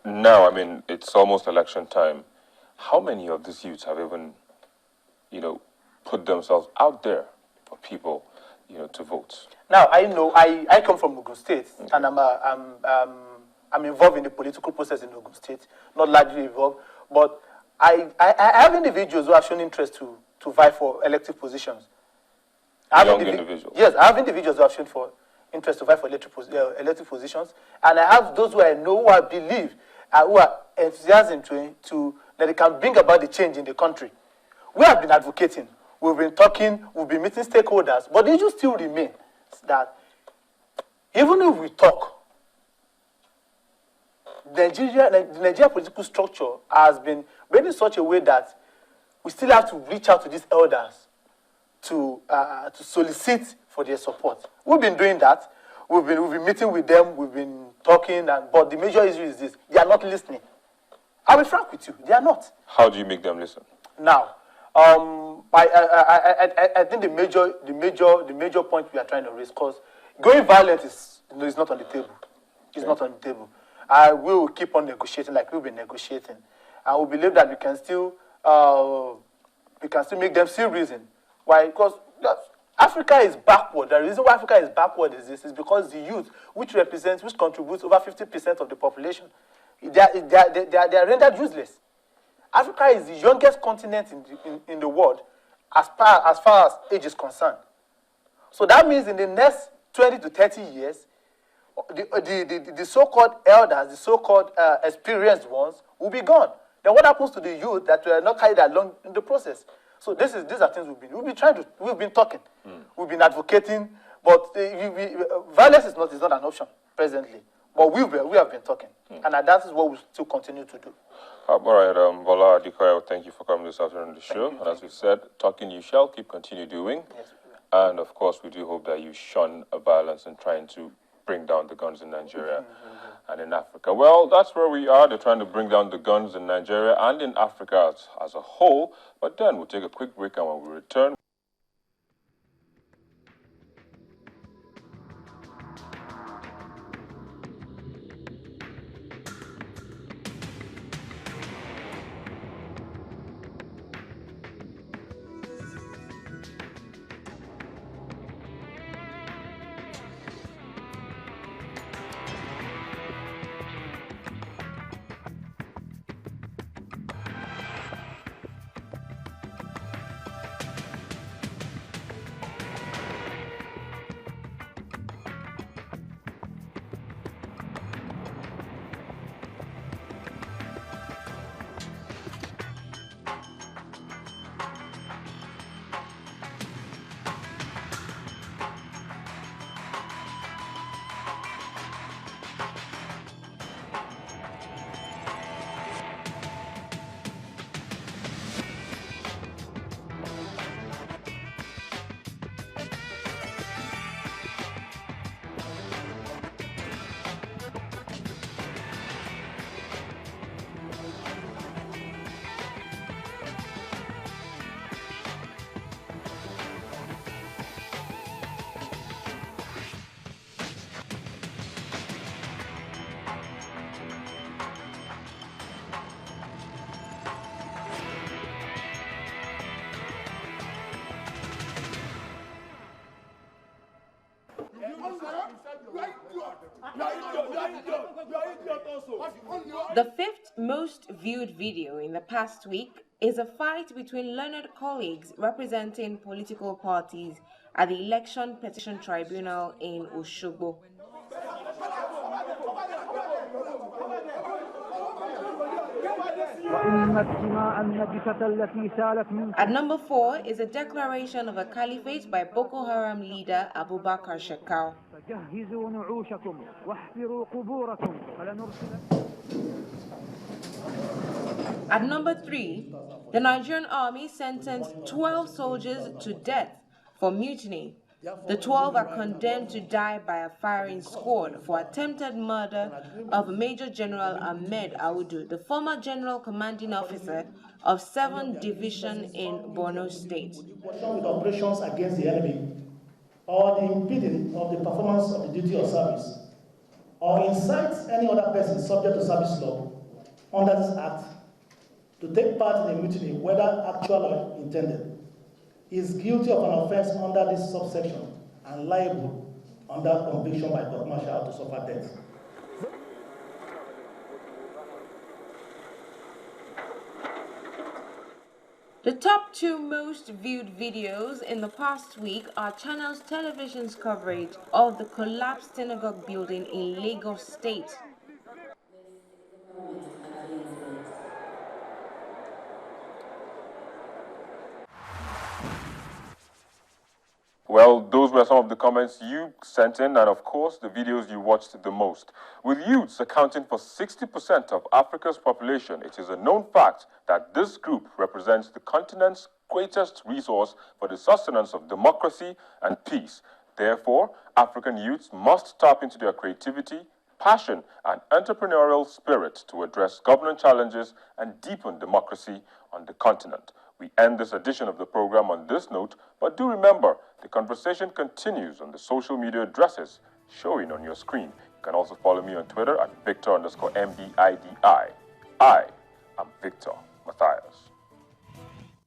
Now, I mean, it's almost election time. How many of these youths have even, put themselves out there for people, to vote? Now, I know I come from Ogun State, okay, and I'm involved in the political process in Ogun State, not largely involved, but I have individuals who have shown interest to vie for elective positions. Young individuals? Yes, I have individuals who have shown interest to vie for elective positions, and I have those who I know who I believe who are enthusiastic to that they can bring about the change in the country. We have been advocating, we've been talking, we've been meeting stakeholders, but the issue still remains that even if we talk, the Nigeria political structure has been made in such a way that we still have to reach out to these elders to solicit for their support. We've been doing that. We've been meeting with them. We've been talking, but the major issue is this: they are not listening. I'll be frank with you, they are not. How do you make them listen? Now, I think the major point we are trying to raise, because going violent is not on the table. It's not on the table. We will keep on negotiating like we've been negotiating, and we believe that we can still make them see reason why. Because Africa is backward. The reason why Africa is backward is because the youth, which contributes over 50% of the population, they are rendered useless. Africa is the youngest continent in the world as far as age is concerned. So that means in the next 20 to 30 years, the so-called elders, the so-called experienced ones, will be gone. Then what happens to the youth that were not carried along in the process? So these are things we've been talking, we've been advocating, but violence is not an option presently. But we have been talking, and that is what we still continue to do. All right, Bola Adikoya, thank you for coming this afternoon on the show. And as we said, talking you shall continue doing. Yes, and of course, we do hope that you shun violence and trying to bring down the guns in Nigeria and in Africa. Well, that's where we are. They're trying to bring down the guns in Nigeria and in Africa as a whole. But then we'll take a quick break, and when we return, The fifth most viewed video in the past week is a fight between learned colleagues representing political parties at the Election Petition Tribunal in Osogbo. At number 4 is a declaration of a caliphate by Boko Haram leader Abubakar Shekau. At number 3, the Nigerian army sentenced 12 soldiers to death for mutiny. The 12 are condemned to die by a firing squad for attempted murder of Major General Ahmed Audu, the former general commanding officer of 7th Division in Borno State. With operations against the enemy or the impeding of the performance of the duty of service, or incites any other person subject to service law under this Act to take part in a mutiny, whether actual or intended, is guilty of an offense under this subsection and liable under conviction by court martial to suffer death. The top 2 most viewed videos in the past week are Channels Television's coverage of the collapsed synagogue building in Lagos State. Well, those were some of the comments you sent in, and of course, the videos you watched the most. With youths accounting for 60% of Africa's population, it is a known fact that this group represents the continent's greatest resource for the sustenance of democracy and peace. Therefore, African youths must tap into their creativity, passion, and entrepreneurial spirit to address governance challenges and deepen democracy on the continent. We end this edition of the program on this note, but do remember, the conversation continues on the social media addresses showing on your screen. You can also follow me on Twitter at Victor_MBIDI. I am Victor.